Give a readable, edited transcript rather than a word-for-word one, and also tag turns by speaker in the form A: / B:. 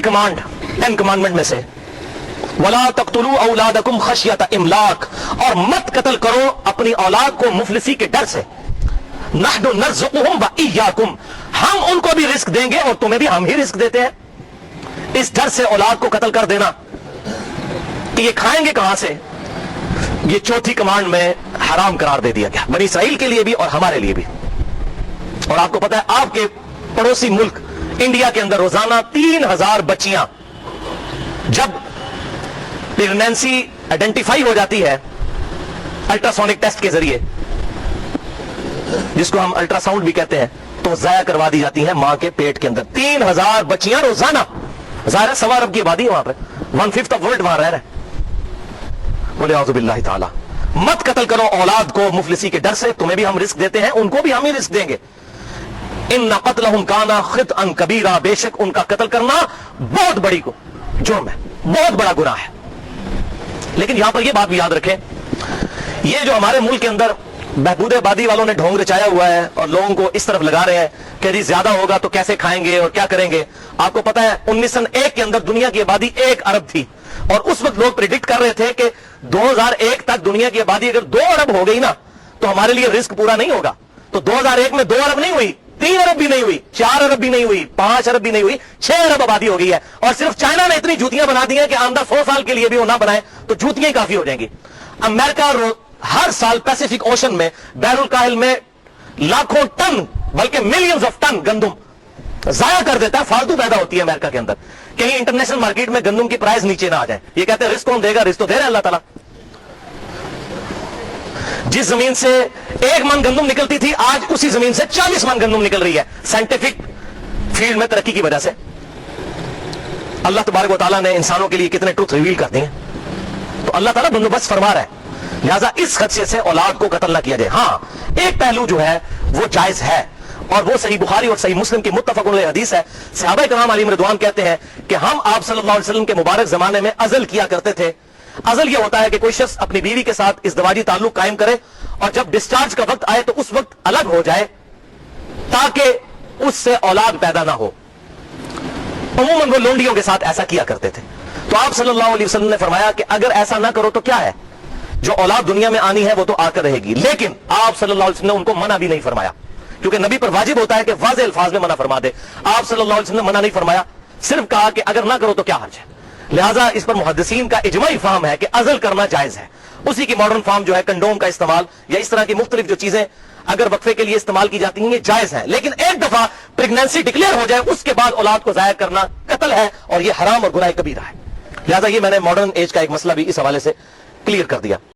A: Command 10 commandment में से, वला तक़्तुलू औलादकुम खशियत इमलाक, और मत कत्ल करो अपनी औलाद को मुफलिसी के डर से। नहनु नर्ज़ुकुहुम व इय्याकुम, हम उनको भी रिस्क देंगे और तुम्हें भी हम ही रिस्क देते हैं। इस डर से औलाद को कत्ल कर देना कि ये खाएंगे कहां से, ये चौथी कमांड में हराम करार दे दिया गया, बनी इसराइल के लिए भी और हमारे लिए भी। और आपको पता है आपके पड़ोसी मुल्क इंडिया के अंदर रोजाना 3000 बच्चियां जब प्रेगनेंसी आइडेंटिफाई हो जाती है अल्ट्रासोनिक टेस्ट के जरिए, जिसको हम अल्ट्रासाउंड भी कहते हैं, तो जाया करवा दी जाती है मां के पेट के अंदर। 3000 बच्चियां रोजाना, ज़ाहिर है 1.25 अरब की आबादी है वहां पे, 1/5 ऑफ वर्ल्ड वहां रह रहे हैं। बोले औज़ु बिल्लाहि ताला, मत कत्ल करो औलाद को मुफलिसी के डर से, तुम्हें भी हम रिस्क देते हैं, उनको भी हम ही रिस्क देंगे। इन्ना क़त्लहुम काना ख़ितअन कबीरा, बेशक उनका कत्ल करना बहुत बड़ी जुर्म है, बहुत बड़ा गुनाह है। लेकिन यहां पर यह बात भी याद रखें, ये जो हमारे मुल्क के अंदर बहबूद आबादी वालों ने ढोंग रचाया हुआ है और लोगों को इस तरफ लगा रहे हैं कि यदि ज्यादा होगा तो कैसे खाएंगे और क्या करेंगे। आपको पता है 1901 के अंदर दुनिया की आबादी 1 अरब थी, और उस वक्त लोग प्रिडिक्ट कर रहे थे कि 2001 तक दुनिया की आबादी अगर 2 अरब हो गई ना तो हमारे लिए रिस्क पूरा नहीं होगा। तो 2001 में 2 अरब नहीं हुई, 3 अरब भी नहीं हुई, 4 अरब भी नहीं हुई, 5 अरब भी नहीं हुई, 6 अरब आबादी हो गई है। और सिर्फ चाइना ने इतनी जूतियां बना दी हैं कि आमदा 100 साल के लिए भी वो ना बनाए तो जूतियां ही काफी हो जाएंगी। अमेरिका हर साल पैसिफिक ओशन में, बैरुल काहिल में लाखों टन बल्कि मिलियंस ऑफ टन गंदुम जाया कर देता है, फालतू पैदा होती है अमेरिका के अंदर। कहीं इंटरनेशनल मार्केट में गंदुम की प्राइस नीचे ना आ जाए। ये कहते हैं रिस्क कौन देगा, रिस्क तो दे रहे हैं अल्लाह ताला। जिस जमीन से 1 मन गंदुम निकलती थी, आज उसी जमीन से 40 मन गंदुम निकल रही है, साइंटिफिक फील्ड में तरक्की की वजह से। अल्लाह तबारक व तआला ने इंसानों के लिए कितने ट्रुथ रिवील कर दिए, तो अल्लाह ताला बंदोबस्त फरमा रहा है। लिहाजा इस खदशे से औलाद को कत्ल ना किया जाए। हां, एक पहलू जो है वो जायज है, और वो सही बुखारी और सही मुस्लिम की मुत्तफक अलैह हदीस है। सहाबा किराम अलैहिम रिदवान कहते हैं कि हम आप सल्लल्लाहु अलैहि वसल्लम के मुबारक जमाने में अज़ल किया करते थे। अज़ल ये होता है कि कोई शख्स अपनी बीवी के साथ इज़्दिवाजी ताल्लुक कायम करे और जब डिस्चार्ज का वक्त आए तो उस वक्त अलग हो जाए ताकि उससे औलाद पैदा ना हो। अमूमन वो लोंडियों के साथ ऐसा किया करते थे। तो आप सल्लल्लाहु अलैहि वसल्लम ने फरमाया कि अगर ऐसा ना करो तो क्या है, जो औलाद दुनिया में आनी है वो तो आकर रहेगी। लेकिन आप सल्लल्लाहु अलैहि वसल्लम ने उनको मना भी नहीं फरमाया, क्योंकि नबी पर वाजिब होता है कि वाज़ेह अल्फाज में मना फरमा दे। आप सल्लल्लाहु अलैहि वसल्लम ने मना नहीं फरमाया, सिर्फ कहा कि अगर ना करो तो क्या हर्ज है। लिहाजा इस पर मुहद्दिसीन का इजमाई फाहम है कि अज़ल करना जायज है। उसी की मॉडर्न फार्म जो है कंडोम का इस्तेमाल या इस तरह की मुख्तलिफ जो चीजें अगर वक्फे के लिए इस्तेमाल की जाती हैं ये जायज है। लेकिन एक दफा प्रेगनेंसी डिक्लेयर हो जाए उसके बाद औलाद को जाया करना कत्ल है और ये हराम और गुनाह कबीरा है। लिहाजा ये मैंने मॉडर्न एज का एक मसला भी इस हवाले से क्लियर कर दिया।